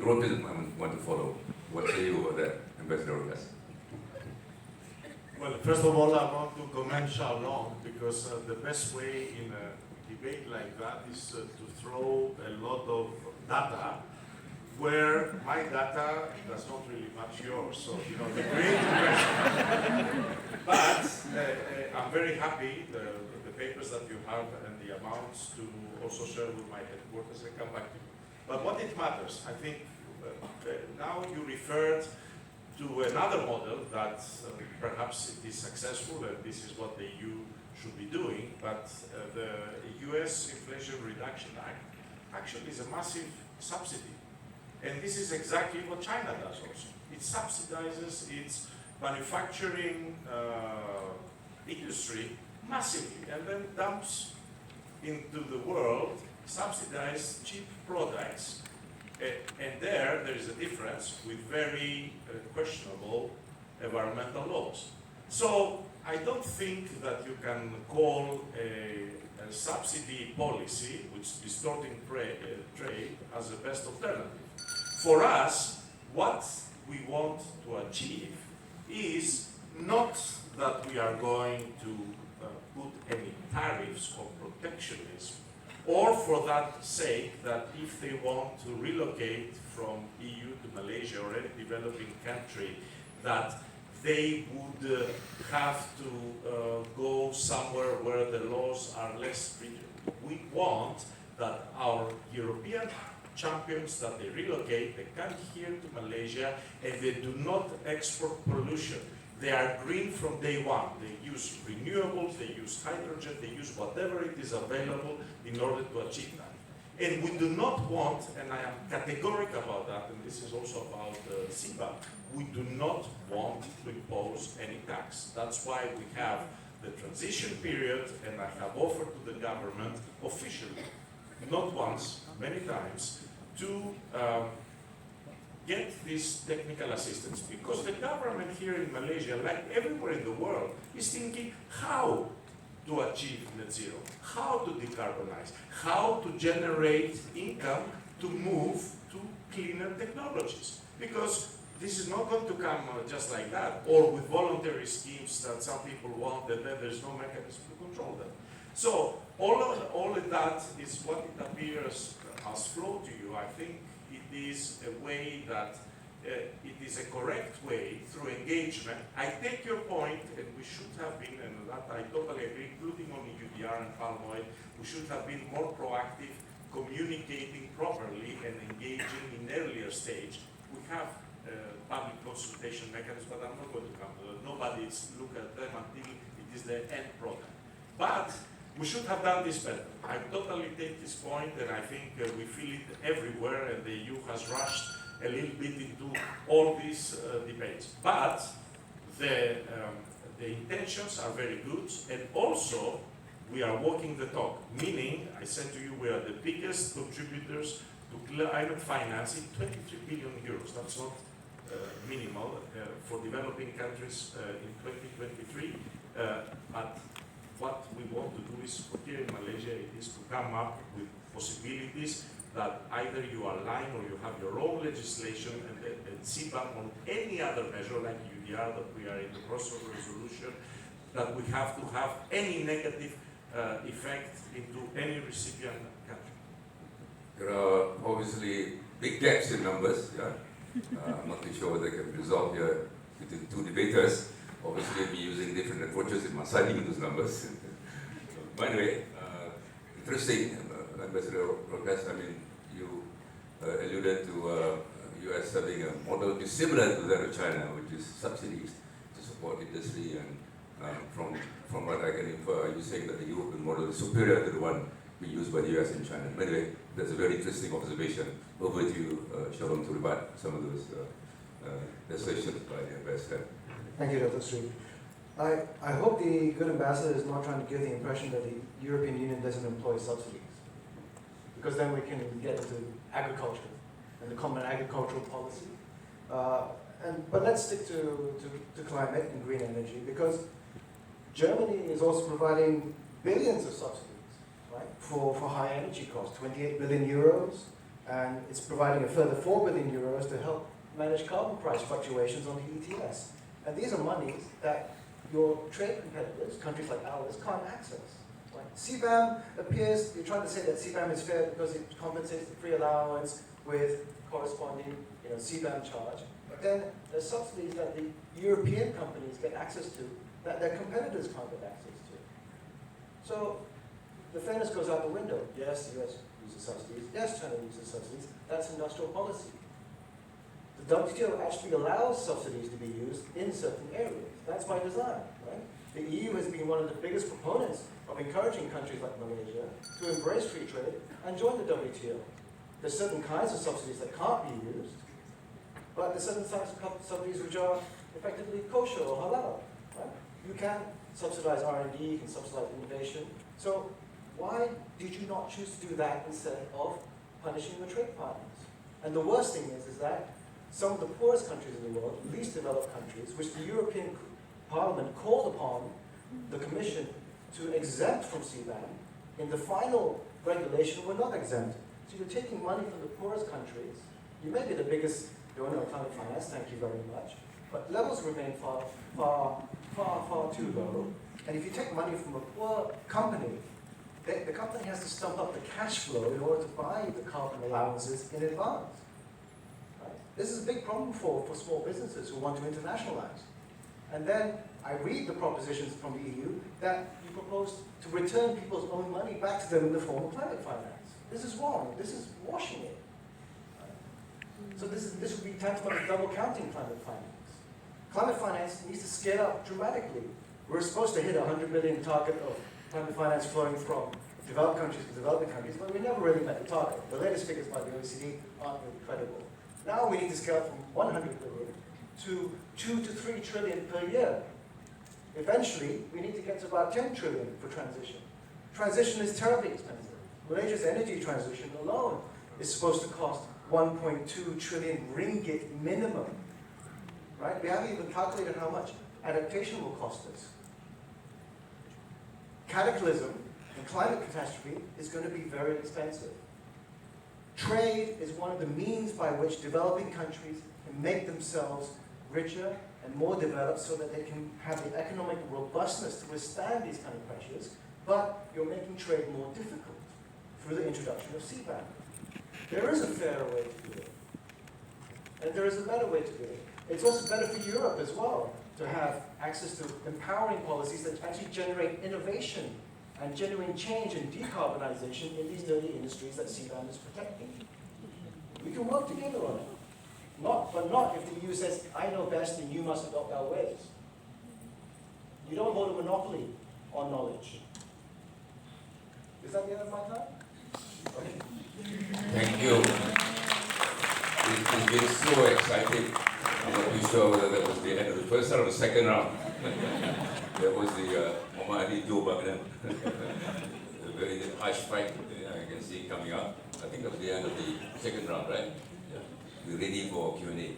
Europeans want to follow. What say you about that, Ambassador Rojas? Well, first of all, I want to commend Charlon because the best way in a debate like that is to throw a lot of data where my data does not really match yours. So, you know, the great question. But I'm very happy the papers that you have and the amounts to also share with my headquarters and come back to you. But what it matters, I think now you referred to another model that perhaps it is successful and this is what the EU should be doing, but the US Inflation Reduction Act actually is a massive subsidy. And this is exactly what China does also. It subsidizes its manufacturing industry massively and then dumps into the world subsidized cheap products. And there is a difference with very questionable environmental laws. So I don't think that you can call a subsidy policy, which is distorting trade, as the best alternative. For us, what we want to achieve is not that we are going to put any tariffs or protectionism, or for that sake that if they want to relocate from EU to Malaysia or any developing country, that they would have to go somewhere where the laws are less stringent. We want that our European champions, that they relocate, they come here to Malaysia and they do not export pollution. They are green from day one. They use renewables, they use hydrogen, they use whatever it is available in order to achieve that. And we do not want, and I am categorical about that, and this is also about SIBA, we do not want to impose any tax. That's why we have the transition period, and I have offered to the government officially, not once, many times, to get this technical assistance, because the government here in Malaysia, like everywhere in the world, is thinking how to achieve net zero, how to decarbonize, how to generate income to move to cleaner technologies. Because this is not going to come just like that, or with voluntary schemes that some people want, and then there's no mechanism to control them. So all of that is what it appears as flow to you. I think it is a way that it is a correct way through engagement. I take your point, and we should have been, and that I totally agree, including on EUDR and palm oil, we should have been more proactive, communicating properly and engaging in earlier stage. We have public consultation mechanisms, but I'm not going to come to that. Nobody is look at them until it is the end product. But we should have done this better. I totally take this point, and I think we feel it everywhere, and the EU has rushed a little bit into all these debates. But the intentions are very good, and also we are walking the talk, meaning, I said to you, we are the biggest contributors to climate financing, 23 billion euros. That's not minimal for developing countries in 2023, but what we want to do is, for here in Malaysia, it is to come up with possibilities that either you align or you have your own legislation and SIBA on any other measure like UDR that we are in the process of resolution, that we have to have any negative effect into any recipient country. There are obviously big gaps in numbers. Yeah? I'm not too sure whether they can be resolved here between two debaters. Obviously, we're using different approaches in massaging those numbers. By the way, interesting, Ambassador Rojas, I mean, you alluded to US having a model which is similar to that of China, which is subsidies to support industry, and from what I can infer, you're saying that the European model is superior to the one being used by the US and China. Anyway, that's a very interesting observation. Over to you, Charlon, to rebut some of those assertions by the ambassador. Thank you, Dr. Sri. I hope the good ambassador is not trying to give the impression that the European Union doesn't employ subsidies, because then we can get into agriculture and the common agricultural policy. But let's stick to climate and green energy, because Germany is also providing billions of subsidies, right, for high energy costs, 28 billion euros And it's providing a further 4 billion euros to help manage carbon price fluctuations on the ETS. And these are monies that your trade competitors, countries like ours, can't access. Right? CBAM appears, you're trying to say that CBAM is fair because it compensates the free allowance with corresponding CBAM charge. But then there's subsidies that the European companies get access to that their competitors can't get access to. So the fairness goes out the window. Yes, the US uses subsidies. Yes, China uses subsidies. That's industrial policy. The WTO actually allows subsidies to be used in certain areas. That's by design, right? The EU has been one of the biggest proponents of encouraging countries like Malaysia to embrace free trade and join the WTO. There's certain kinds of subsidies that can't be used, but there's certain types of subsidies which are effectively kosher or halal, right? You can subsidize R&D, you can subsidize innovation. So why did you not choose to do that instead of punishing your trade partners? And the worst thing is that some of the poorest countries in the world, least developed countries, which the European Parliament called upon the Commission to exempt from CBAM, in the final regulation were not exempt. So you're taking money from the poorest countries. You may be the biggest donor of climate finance, thank you very much, but levels remain far too low. And if you take money from a poor company, the company has to stump up the cash flow in order to buy the carbon allowances in advance. Right? This is a big problem for small businesses who want to internationalize. And then I read the propositions from the EU that you propose to return people's own money back to them in the form of climate finance. This is wrong. This is washing it. Right? So this would be tantamount to double counting climate finance. Climate finance needs to scale up dramatically. We're supposed to hit a 100 billion target of climate finance flowing from developed countries to developing countries, but we never really met the target. The latest figures by the OECD aren't really credible. Now we need to scale from 100 billion to 2 to 3 trillion per year. Eventually, we need to get to about 10 trillion for transition. Transition is terribly expensive. Malaysia's energy transition alone is supposed to cost 1.2 trillion ringgit minimum. Right? We haven't even calculated how much adaptation will cost us. Cataclysm and climate catastrophe is going to be very expensive. Trade is one of the means by which developing countries can make themselves richer and more developed so that they can have the economic robustness to withstand these kind of pressures, but you're making trade more difficult through the introduction of CBAM. There is a fairer way to do it, and there is a better way to do it. It's also better for Europe as well to have access to empowering policies that actually generate innovation and genuine change and decarbonization in these dirty industries that CBAM is protecting. We can work together on it. But not if the EU says, I know best and you must adopt our ways. You don't hold a monopoly on knowledge. Is that the end of my time? Okay. Thank you. It's been so exciting. I'm not too sure whether that was the end of the first round or the second round. That was the Muhammad Ali Joe Baghdad. A very harsh fight I can see coming up. I think that was the end of the second round, right? Yeah. We're ready for Q&A.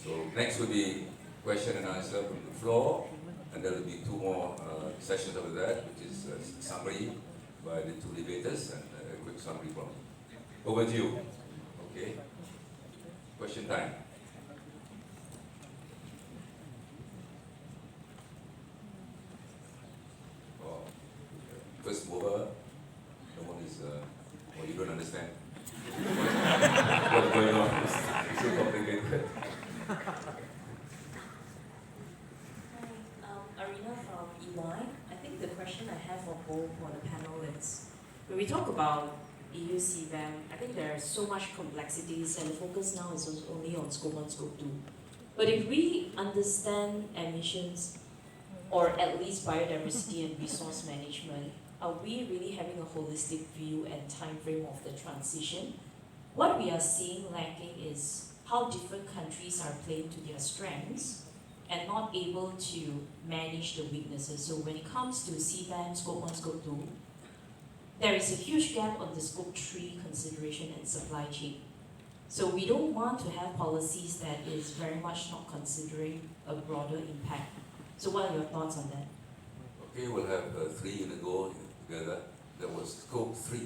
So next will be question and answer from the floor, and there will be 2 more sessions after that, which is a summary by the 2 debaters and a quick summary from me. Over to you. Okay. Question time. First mover, the one is, you don't understand. What's going on? It's so complicated. Hi, Arina from EY. I think the question I have for both for the panel is, when we talk about EU CBAM, I think there are so much complexities and the focus now is only on scope 1, scope 2. But if we understand emissions, or at least biodiversity and resource management, are we really having a holistic view and time frame of the transition? What we are seeing lacking is how different countries are playing to their strengths and not able to manage the weaknesses. So when it comes to CBAM, scope 1, scope 2, there is a huge gap on the scope 3 consideration and supply chain. So we don't want to have policies that is very much not considering a broader impact. So what are your thoughts on that? Okay, we'll have 3 in a go together. There was scope 3.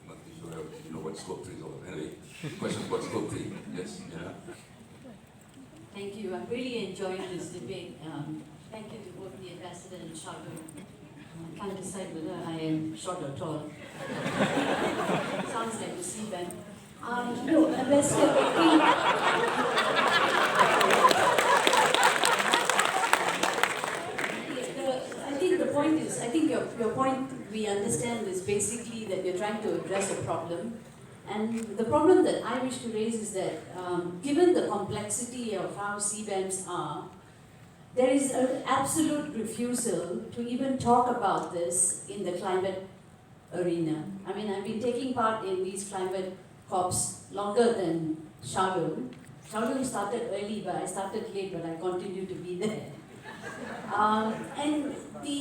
I'm not too sure you know what scope 3 is all about. Anyway, question about scope 3. Yes, yeah. Thank you. I'm really enjoying this debate. Thank you to both the ambassador and Shardul. I can't decide whether I am short or tall. Sounds like the CBAM. No, Ambassador, I think the point is, I think your point we understand is basically that you're trying to address a problem. And the problem that I wish to raise is that given the complexity of how CBAMs are, there is an absolute refusal to even talk about this in the climate arena. I mean, I've been taking part in these climate COPs longer than Shardul. Shardul started early, but I started late, but I continue to be there. And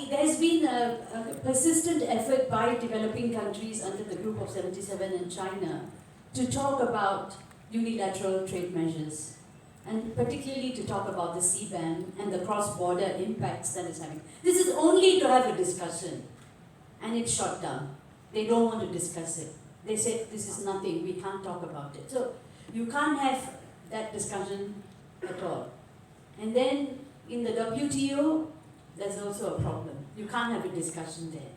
there's been a persistent effort by developing countries under the Group of 77 and China to talk about unilateral trade measures, and particularly to talk about the CBAM and the cross-border impacts that it's having. This is only to have a discussion, and it's shot down. They don't want to discuss it. They say, this is nothing, we can't talk about it. So you can't have that discussion at all. And then in the WTO, there's also a problem. You can't have a discussion there.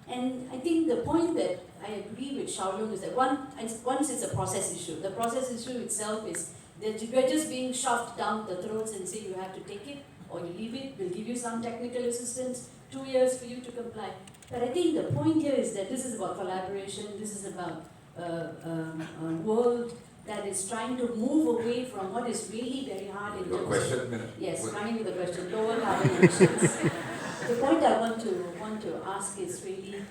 And I think the point that I agree with Xiaolong is that once it's a process issue, the process issue itself is that we're just being shoved down the throats and say you have to take it or you leave it, we'll give you some technical assistance, 2 years for you to comply. But I think the point here is that this is about collaboration, this is about a world that is trying to move away from what is really very hard in Your terms question? of, Mina? yes, coming to the question, lower carbon emissions. The point I want to ask is really,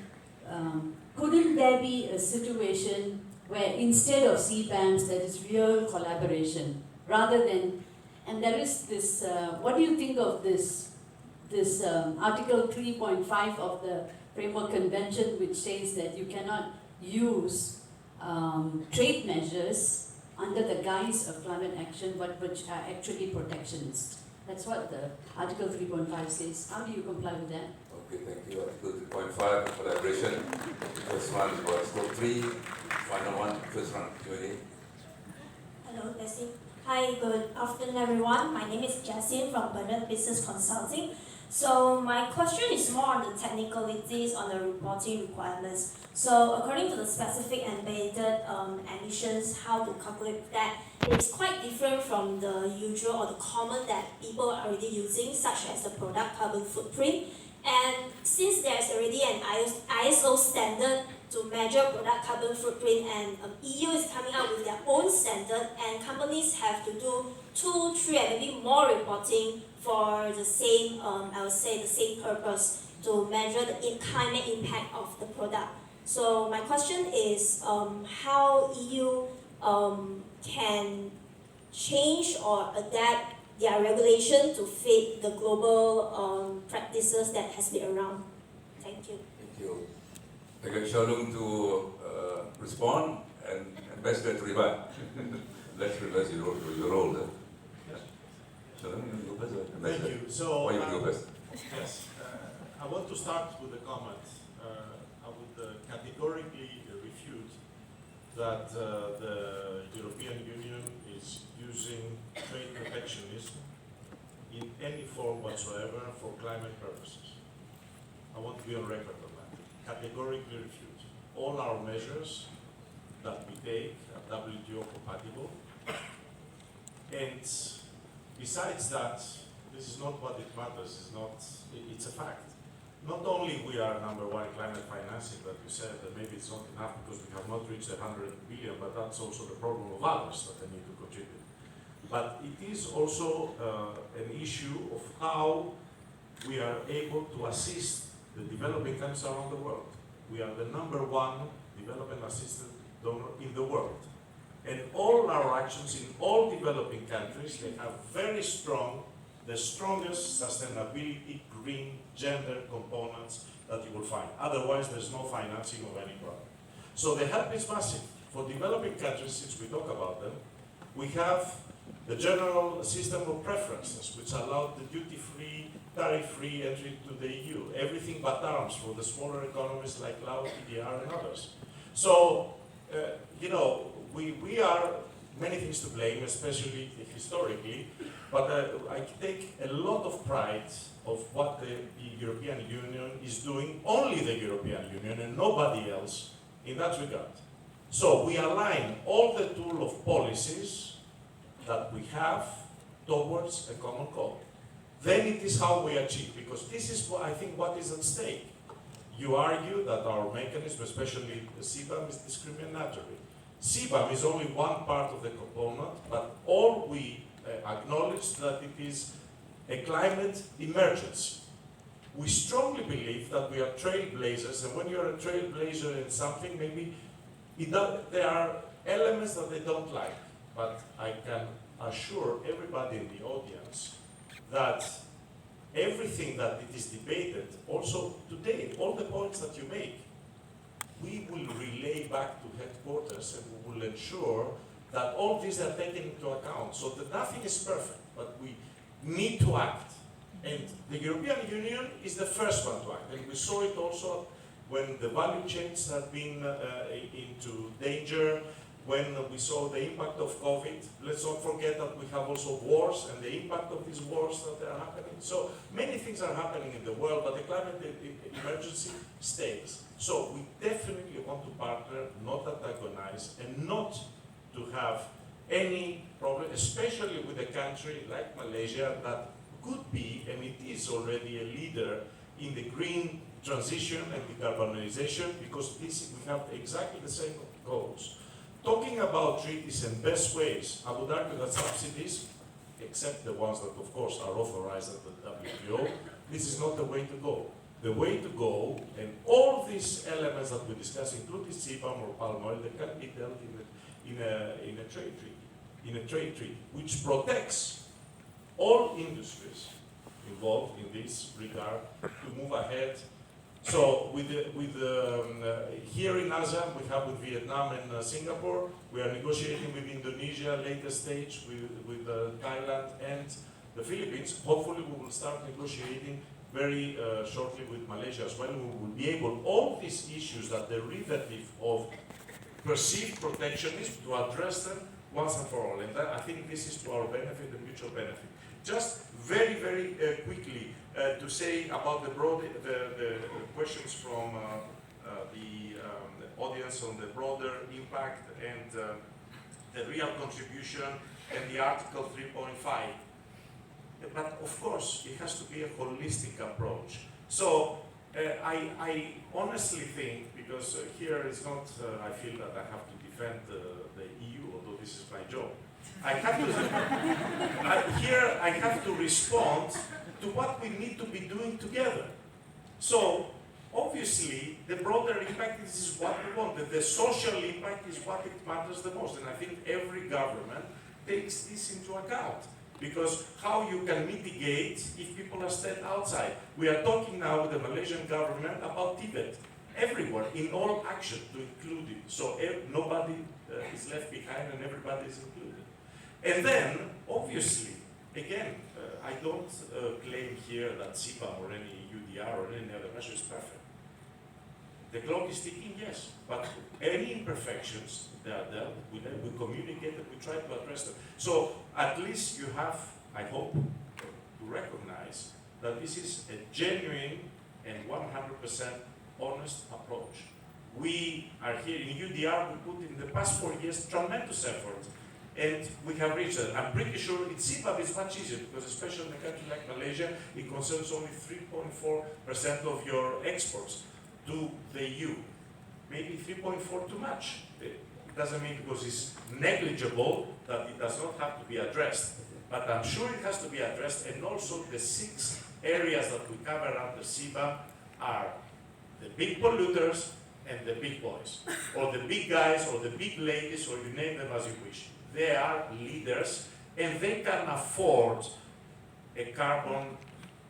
couldn't there be a situation where instead of CBAMs there is real collaboration rather than, and there is this, what do you think of this Article 3.5 of the Framework Convention, which says that you cannot use trade measures under the guise of climate action, but which are actually protectionist. That's what the Article 3.5 says. How do you comply with that? Okay, thank you. Article 3.5, collaboration. The first one is about scope 3. Final one, first one, Q&A. Hello, Leslie. Hi, good afternoon, everyone. My name is Jasin from Bernard Business Consulting. So my question is more on the technicalities on the reporting requirements. So according to the specific embedded emissions, how to calculate that, it's quite different from the usual or the common that people are already using, such as the product carbon footprint. And since there's already an ISO standard to measure product carbon footprint, and EU is coming out with their own standard, and companies have to do 2, 3, and maybe more reporting for the same, I would say, the same purpose to measure the climate impact of the product. So my question is how EU can change or adapt their regulation to fit the global practices that has been around. Thank you. Thank you. I got Xiaolong to respond and Ambassador to rebut. Let's reverse your role. Xiaolong, you go first. Thank Ambassador. you. So, Why you go first? yes, I want to start with a comment. I would categorically refute that the European Union is using trade protectionism in any form whatsoever for climate purposes. I want to be on record on that. Categorically refute. All our measures that we take are WTO compatible. And besides that, this is not what it matters, it's a fact. Not only we are number one climate financing, that you said that maybe it's not enough because we have not reached 100 billion, but that's also the problem of others that they need to contribute. But it is also an issue of how we are able to assist the developing countries around the world. We are the number one development assistance donor in the world. And all our actions in all developing countries, they have very strong, the strongest sustainability, green, gender components that you will find. Otherwise, there's no financing of any product. So the help is massive. For developing countries, since we talk about them, we have the general system of preferences, which allow the duty-free, tariff-free entry to the EU. Everything but arms for the smaller economies like Laos, PDR, and others. So you know, we are many things to blame, especially historically, but I take a lot of pride of what the European Union is doing, only the European Union and nobody else in that regard. So we align all the tool of policies that we have towards a common goal. Then it is how we achieve, because this is what I think what is at stake. You argue that our mechanism, especially the CBAM, is discriminatory. CBAM is only one part of the component, but all we acknowledge that it is a climate emergency. We strongly believe that we are trailblazers, and when you're a trailblazer in something, maybe there are elements that they don't like, but I can assure everybody in the audience that everything that it is debated, also today, all the points that you make, we will relay back to headquarters and we will ensure that all these are taken into account, so that nothing is perfect, but we need to act. And the European Union is the first one to act, and we saw it also when the value chains have been into danger, when we saw the impact of COVID. Let's not forget that we have also wars and the impact of these wars that are happening. So many things are happening in the world, but the climate emergency stays. So we definitely want to partner, not antagonize, and not to have any problem, especially with a country like Malaysia that could be, and it is already a leader in the green transition and decarbonization, because we have exactly the same goals. Talking about treaties and best ways, I would argue that subsidies, except the ones that of course are authorized at the WTO, this is not the way to go. The way to go, and all these elements that we discuss, including CBAM or palm oil, they can be dealt in a trade treaty, which protects all industries involved in this regard to move ahead. So here in ASEAN, we have with Vietnam and Singapore. We are negotiating with Indonesia, later stage with Thailand and the Philippines. Hopefully we will start negotiating very shortly with Malaysia as well. We will be able, all these issues that derivative of perceived protectionism, to address them once and for all. And that, I think this is to our benefit and mutual benefit. Just very, very quickly to say about the questions from the audience on the broader impact and the real contribution and the Article 3.5. But of course, it has to be a holistic approach. So I honestly think, because here is not, I feel that I have to defend the EU, although this is my job. I have to respond to what we need to be doing together. So obviously, the broader impact is what we want. The social impact is what it matters the most. And I think every government takes this into account. Because how you can mitigate if people are staying outside. We are talking now with the Malaysian government about Tibet. Everywhere, in all action, to include it. So nobody is left behind and everybody is included. And then, obviously, again, I don't claim here that CBAM or any UDR or any other measure is perfect. The clock is ticking, yes, but any imperfections, they are dealt with, we communicate and we try to address them. So at least you have, I hope, to recognize that this is a genuine and 100% honest approach. We are here in UDR, we put in the past 4 years tremendous effort, and we have reached it. I'm pretty sure in CBAM is much easier, because especially in a country like Malaysia, it concerns only 3.4% of your exports to the EU. Maybe 3.4 too much. It doesn't mean because it's negligible that it does not have to be addressed. But I'm sure it has to be addressed, and also the 6 areas that we cover under CBAM are the big polluters and the big boys, or the big guys, or the big ladies, or you name them as you wish. They are leaders, and they can afford a carbon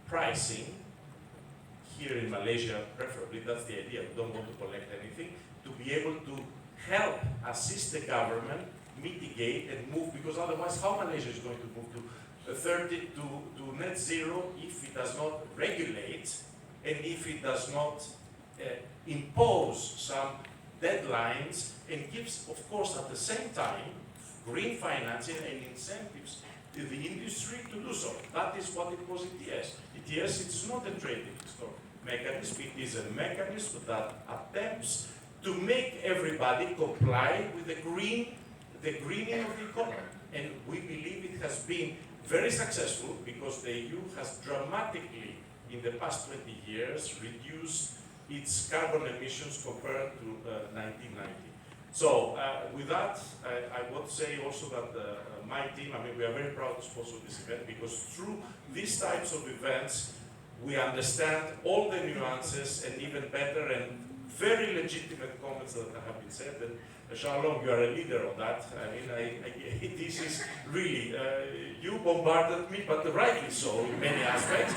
pricing. Here in Malaysia, preferably, that's the idea. We don't want to collect anything, to be able to help assist the government mitigate and move, because otherwise how Malaysia is going to move to net zero if it does not regulate and if it does not impose some deadlines, and gives, of course, at the same time, green financing and incentives to the industry to do so. That is what it was ETS. ETS, it's not a trading mechanism, it is a mechanism that attempts to make everybody comply with the greening of the economy. And we believe it has been very successful because the EU has dramatically, in the past 20 years, reduced its carbon emissions compared to 1990. So with that, I want to say also that my team, I mean, we are very proud to sponsor this event because through these types of events, we understand all the nuances and even better and very legitimate comments that have been said. And Xiaolong, you are a leader on that. I mean, this is really, you bombarded me, but rightly so in many aspects.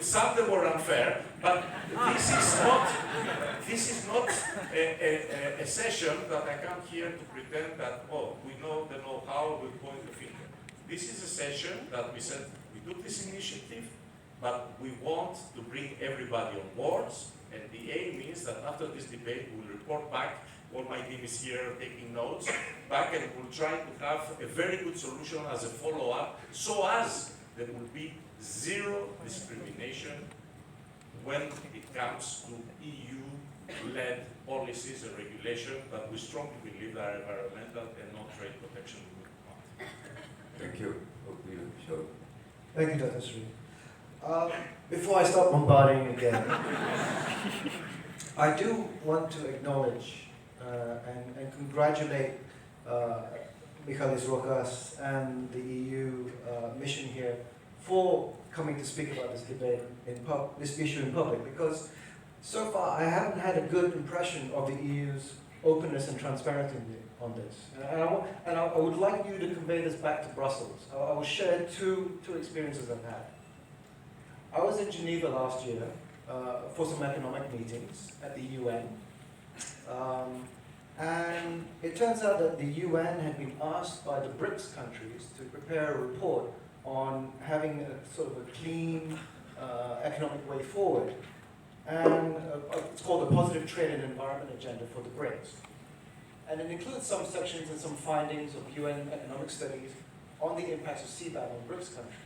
Some that were unfair, but this is not a session that I come here to pretend that, oh, we know the know-how, we point the finger. This is a session that we said, we took this initiative, but we want to bring everybody on board, and the aim is that after this debate, we will report back. All my team is here taking notes back, and we'll try to have a very good solution as a follow-up, so as there will be zero discrimination when it comes to EU-led policies and regulation that we strongly believe are environmental and not trade protection. Thank you. Over to you, Xiaolong. Thank you, Dr. Sri. Before I start bombarding again, I do want to acknowledge and congratulate Michalis Rokas and the EU mission here for coming to speak about this debate this issue in public, because so far I haven't had a good impression of the EU's openness and transparency on this. And I would like you to convey this back to Brussels. I will share two experiences I've had. I was in Geneva last year for some economic meetings at the UN. And it turns out that the UN had been asked by the BRICS countries to prepare a report on having a sort of a clean economic way forward. And it's called the Positive Trade and Environment Agenda for the BRICS. And it includes some sections and some findings of UN economic studies on the impacts of CBAM on BRICS countries.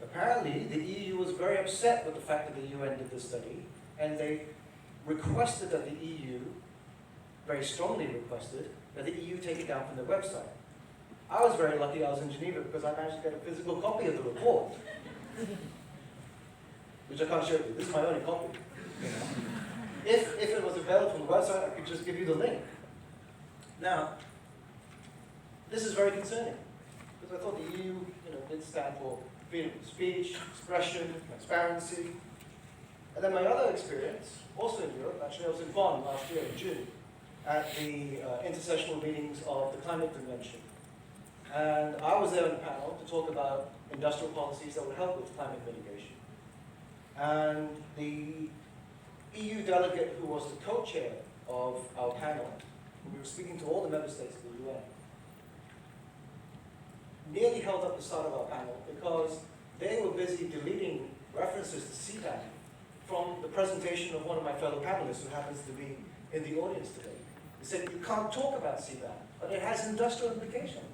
Apparently, the EU was very upset with the fact that the UN did this study, and they requested that the EU, very strongly requested, that the EU take it down from their website. I was very lucky I was in Geneva because I managed to get a physical copy of the report, which I can't show you. This is my only copy. You know? If it was available from the website, I could just give you the link. Now, this is very concerning, because I thought the EU did stand for freedom of speech, expression, transparency. And then my other experience, also in Europe, actually I was in Bonn last year in June, at the intersessional meetings of the Climate Convention. And I was there on a panel to talk about industrial policies that would help with climate mitigation. And the EU delegate who was the co-chair of our panel, we were speaking to all the member states of the UN, nearly held up the start of our panel because they were busy deleting references to CBAM from the presentation of one of my fellow panelists who happens to be in the audience today. They said, you can't talk about CBAM, but it has industrial implications.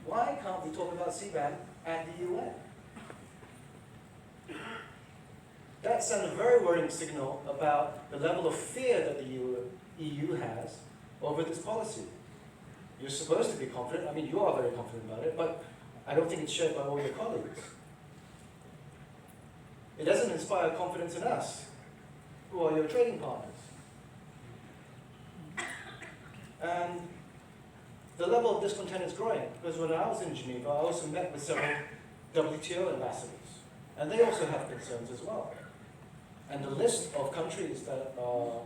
Why can't we talk about CBAM at the UN? That sent a very worrying signal about the level of fear that the EU has over this policy. You're supposed to be confident. I mean, you are very confident about it, but I don't think it's shared by all your colleagues. It doesn't inspire confidence in us, who are your trading partners. And the level of discontent is growing, because when I was in Geneva, I also met with several WTO ambassadors, and they also have concerns as well. And the list of countries that are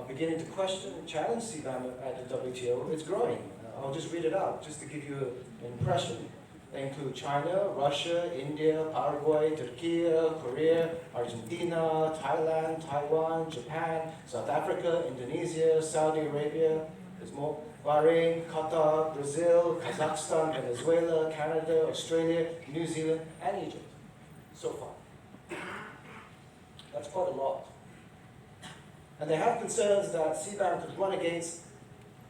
beginning to question and challenge CBAM at the WTO is growing. I'll just read it out, just to give you an impression. They include China, Russia, India, Paraguay, Turkey, Korea, Argentina, Thailand, Taiwan, Japan, South Africa, Indonesia, Saudi Arabia, there's more, Bahrain, Qatar, Brazil, Kazakhstan, Venezuela, Canada, Australia, New Zealand, and Egypt, so far. That's quite a lot. And they have concerns that CBAM could run against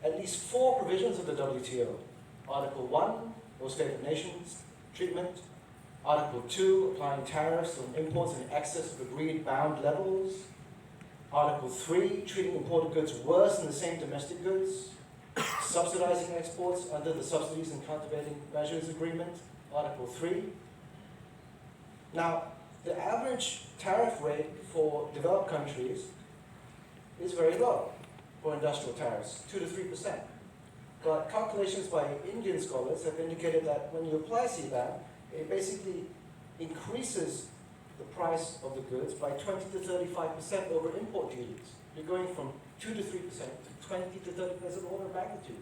at least 4 provisions of the WTO. Article 1, most favored nations treatment. Article 2, applying tariffs on imports in excess of agreed bound levels. Article 3, treating imported goods worse than the same domestic goods. Subsidizing exports under the Subsidies and Countervailing Measures Agreement. Article 3. Now, the average tariff rate for developed countries is very low for industrial tariffs, 2 to 3%. But calculations by Indian scholars have indicated that when you apply CBAM, it basically increases the price of the goods by 20 to 35% over import duties. You're going from 2 to 3% to 20 to 30% order of magnitude.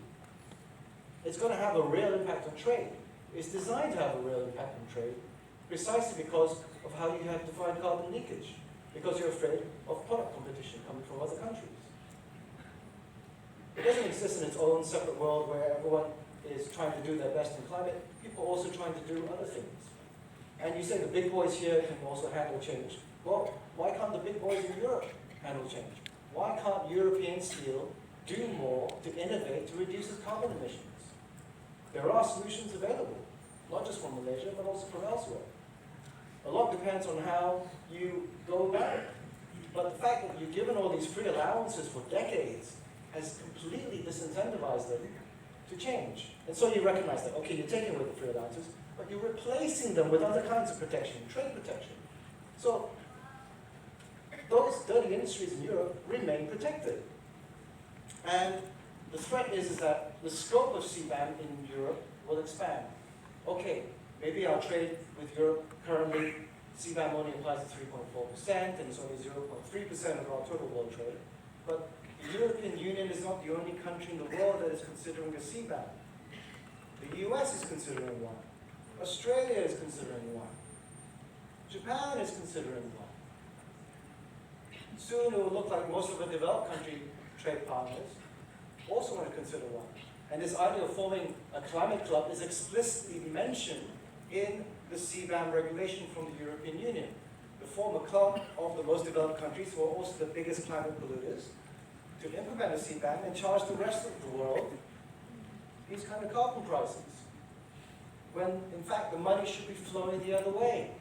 It's going to have a real impact on trade. It's designed to have a real impact on trade precisely because of how you have defined carbon leakage, because you're afraid of product competition coming from other countries. It doesn't exist in its own separate world where everyone is trying to do their best in climate. People are also trying to do other things. And you say the big boys here can also handle change. Well, why can't the big boys in Europe handle change? Why can't European steel do more to innovate to reduce its carbon emissions? There are solutions available, not just from Malaysia, but also from elsewhere. A lot depends on how you go about it. But the fact that you've given all these free allowances for decades has completely disincentivized them to change. And so you recognize that, okay, you're taking away the free allowances, but you're replacing them with other kinds of protection, trade protection. So those dirty industries in Europe remain protected. And the threat is that the scope of CBAM in Europe will expand. Okay, maybe our trade with Europe currently, CBAM only applies to 3.4%, and it's only 0.3% of our total world trade. But the European Union is not the only country in the world that is considering a CBAM. The US is considering one. Australia is considering one. Japan is considering one. Soon it will look like most of the developed country trade partners also want to consider one. And this idea of forming a climate club is explicitly mentioned in the CBAM regulation from the European Union. To form a club of the most developed countries, who are also the biggest climate polluters, to implement a CBAM and charge the rest of the world these kind of carbon prices, when in fact the money should be flowing the other way.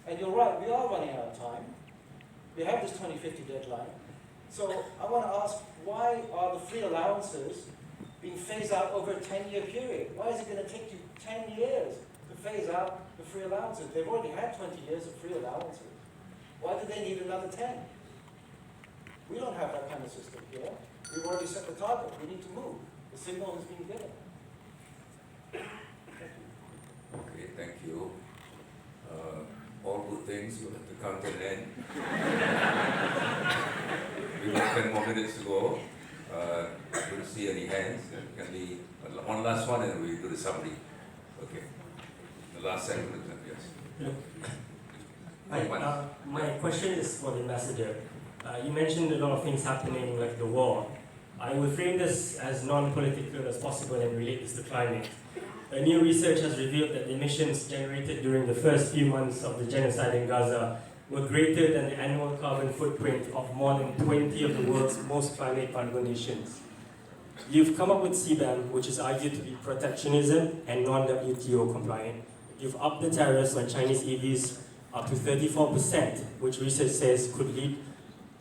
And you're right, we are running out of time. We have this 2050 deadline. So I want to ask, why are the free allowances being phased out over a 10-year period? Why is it going to take you 10 years to phase out the free allowances? They've already had 20 years of free allowances. Why do they need another 10? We don't have that kind of system here. We've already set the target. We need to move. The signal has been given. Okay, thank you. All good things, you'll have to count an end. We have 10 more minutes to go. I don't see any hands. There can be one last one and we do the summary. Okay. The last segment, yes. Hi, my question is for the ambassador. You mentioned a lot of things happening, like the war. I will frame this as non-political as possible and relate this to climate. A new research has revealed that the emissions generated during the first few months of the genocide in Gaza were greater than the annual carbon footprint of more than 20 of the world's most climate-vulnerable nations. You've come up with CBAM, which is argued to be protectionism and non-WTO compliant. You've upped the tariffs on Chinese EVs up to 34%, which research says could lead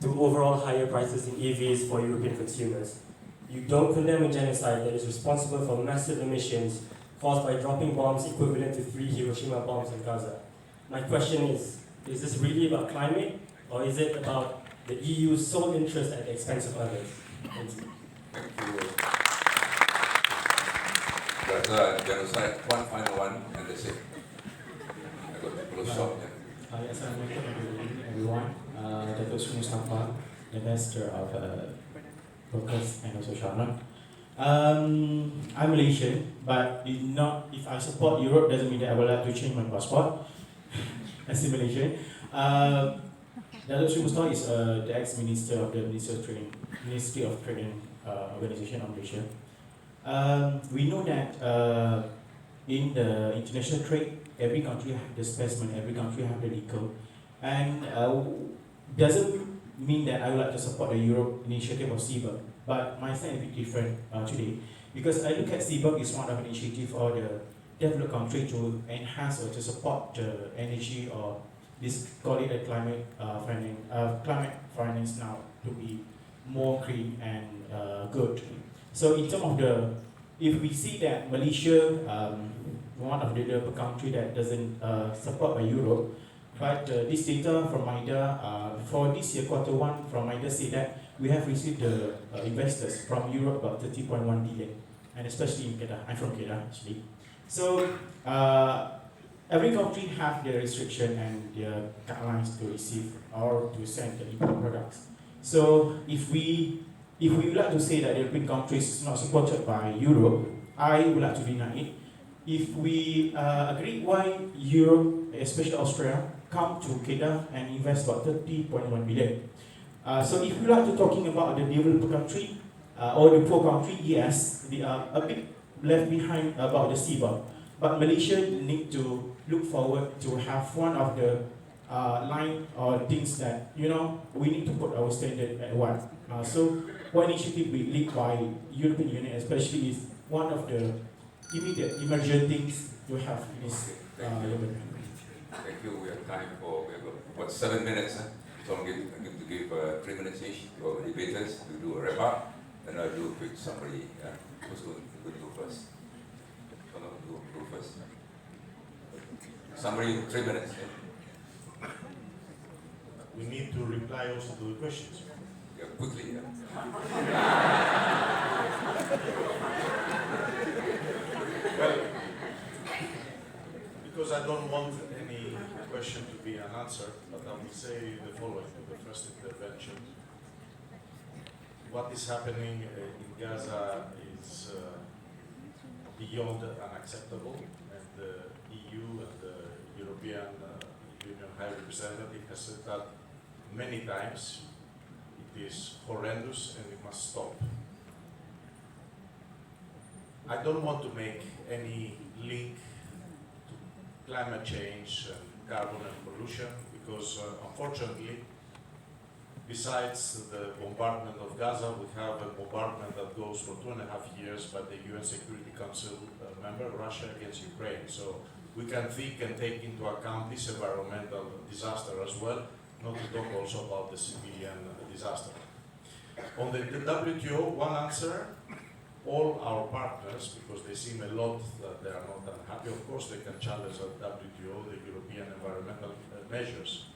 to overall higher prices in EVs for European consumers. You don't condemn a genocide that is responsible for massive emissions caused by dropping bombs equivalent to 3 Hiroshima bombs in Gaza. My question is this really about climate, or is it about the EU's sole interest at the expense of others? Thank you. Thank you. Gaza and genocide, one final one, and that's it. I got to close shop, yeah. Hi, Assalamualaikum everyone. Dato' Sri Mustafa, the Minister of Workers and also Shaman. I'm Malaysian, but if I support Europe doesn't mean that I will have to change my passport. I'm still Malaysian. Dato' Sri Mustafa is the ex-minister of the Ministry of Trade and Organization of Malaysia. We know that in the international trade, every country has the specimen, every country has the legal. And doesn't mean that I would like to support the Europe initiative of CBER. But my stand is a bit different today, because I look at CBER as one of the initiative for the developed country to enhance or to support the energy, or this call it a climate finance now to be more green and good. So in terms of the, if we see that Malaysia, one of the developed country that doesn't support by Europe, but this data from MIDA, for this year Q1 from MIDA say that we have received the investors from Europe about 30.1 billion, and especially in Kedah. I'm from Kedah actually. So every country have their restriction and their guidelines to receive or to send the import products. So if we would like to say that the European countries is not supported by Europe, I would like to deny it. If we agree why Europe, especially Australia, come to Kedah and invest about 30.1 billion. So if we like to talking about the developed country or the poor country, yes, they are a bit left behind about the CBER. But Malaysia need to look forward to have one of the line or things that, you know, we need to put our standard at one. So one initiative we lead by European Union especially is one of the immediate emergent things to have in this level. Thank you. We have time for, we have about 7 minutes. So I'm going to give 3 minutes each to our debaters to do a wrap up, and I'll do a quick summary. Who's going to go first? Go first. Summary, 3 minutes. We need to reply also to the questions. Yeah, quickly. Well, because I don't want any question to be unanswered, but I will say the following to the first intervention. What is happening in Gaza is beyond unacceptable, and the EU and the European Union High Representative has said that many times. It is horrendous and it must stop. I don't want to make any link to climate change and carbon and pollution, because unfortunately, besides the bombardment of Gaza, we have a bombardment that goes for 2.5 years by the UN Security Council member, Russia, against Ukraine. So we can think and take into account this environmental disaster as well, not to talk also about the civilian disaster. On the WTO, one answer, all our partners, because they seem a lot that they are not unhappy, of course they can challenge at WTO the European environmental measures.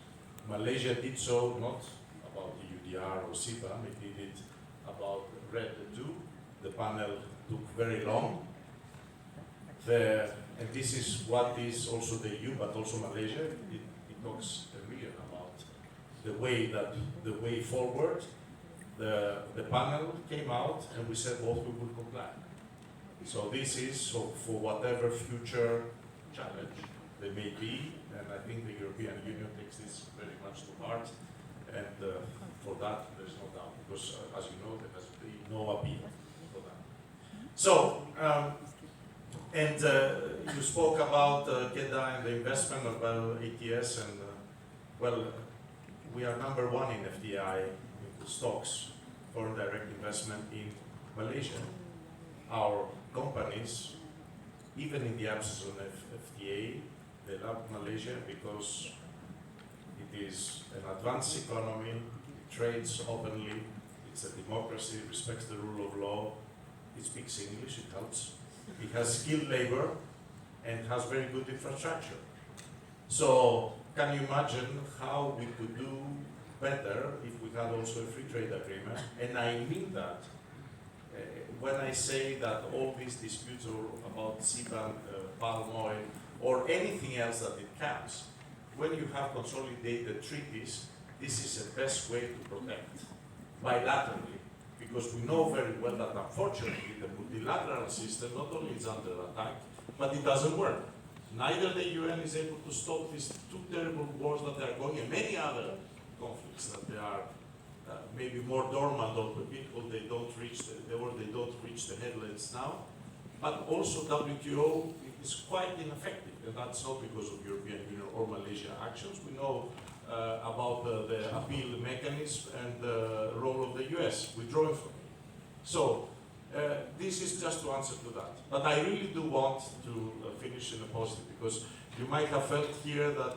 Malaysia did so, not about the UDR or CBAM, it did it about RED II. The panel took very long. And this is what is also the EU, but also Malaysia. It talks a million about the way forward. The panel came out and we said both we will comply. So this is for whatever future challenge there may be, and I think the European Union takes this very much to heart, and for that there's no doubt, because as you know there has been no appeal for that. So, you spoke about Kedah and the investment about ATS, and well, we are number one in FDI stocks, foreign direct investment in Malaysia. Our companies, even in the absence of FTA, they love Malaysia because it is an advanced economy, it trades openly, it's a democracy, it respects the rule of law, it speaks English, it helps. It has skilled labor and has very good infrastructure. So can you imagine how we could do better if we had also a free trade agreement? And I mean that when I say that all these disputes about CBAM, palm oil, or anything else that it counts, when you have consolidated treaties, this is the best way to protect bilaterally, because we know very well that unfortunately the multilateral system not only is under attack, but it doesn't work. Neither the UN is able to stop these two terrible wars that they are going, and many other conflicts that they are maybe more dormant or people they don't reach the headlines now. But also WTO is quite ineffective, and that's not because of European Union or Malaysia actions. We know about the appeal mechanism and the role of the US withdrawing from it. So this is just to answer to that. But I really do want to finish in a positive, because you might have felt here that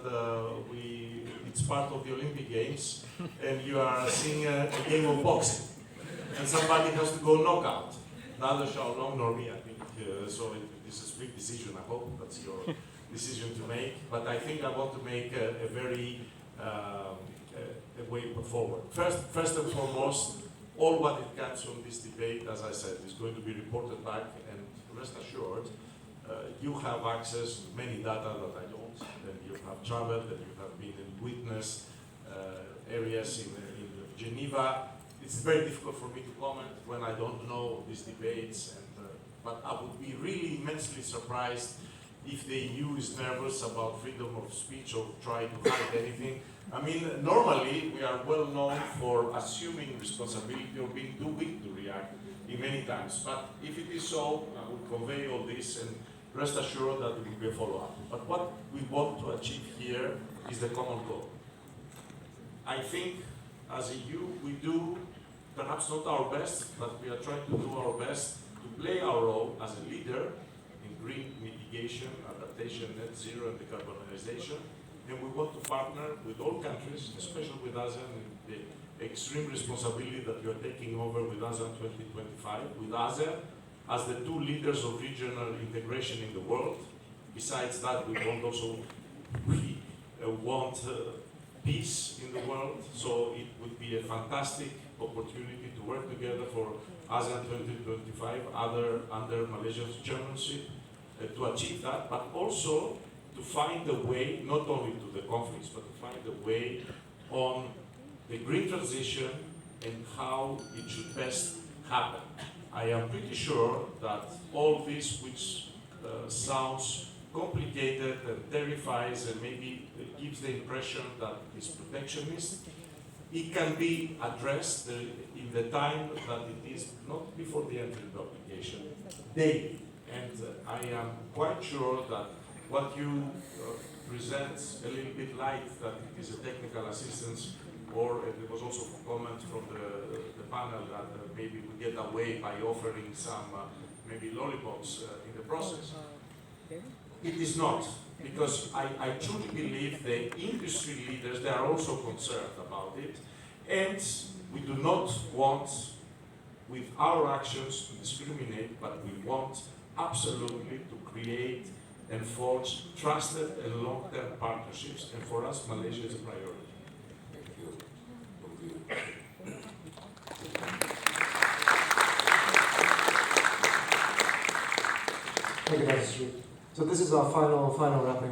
it's part of the Olympic Games and you are seeing a game of boxing and somebody has to go knockout. Neither Xiaolong nor me, I think. So this is a big decision, I hope. That's your decision to make. But I think I want to make a very a way forward. First and foremost, all what it comes from this debate, as I said, is going to be reported back, and rest assured, you have access to many data that I don't, and you have traveled, and you have been in witness areas in Geneva. It's very difficult for me to comment when I don't know these debates, but I would be really immensely surprised if the EU is nervous about freedom of speech or try to hide anything. I mean, normally we are well known for assuming responsibility or being too weak to react in many times. But if it is so, I would convey all this and rest assured that it will be a follow-up. But what we want to achieve here is the common goal. I think as a EU we do perhaps not our best, but we are trying to do our best to play our role as a leader in green mitigation, adaptation, net zero, and decarbonization. And we want to partner with all countries, especially with ASEAN, in the extreme responsibility that you are taking over with ASEAN 2025, with ASEAN as the two leaders of regional integration in the world. Besides that, we want peace in the world, so it would be a fantastic opportunity to work together for ASEAN 2025 under Malaysia's chairmanship to achieve that, but also to find a way, not only to the conflicts, but to find a way on the green transition and how it should best happen. I am pretty sure that all this, which sounds complicated and terrifies and maybe gives the impression that it's protectionist, it can be addressed in the time that it is, not before the entry into application, daily. And I am quite sure that what you present a little bit light, that it is a technical assistance, or there was also a comment from the panel that maybe we get away by offering some maybe lollipops in the process. It is not, because I truly believe the industry leaders, they are also concerned about it, and we do not want, with our actions, to discriminate, but we want absolutely to create and forge trusted and long-term partnerships, and for us, Malaysia is a priority. Thank you. Thank you, Dr. Street. So this is our final wrapping up.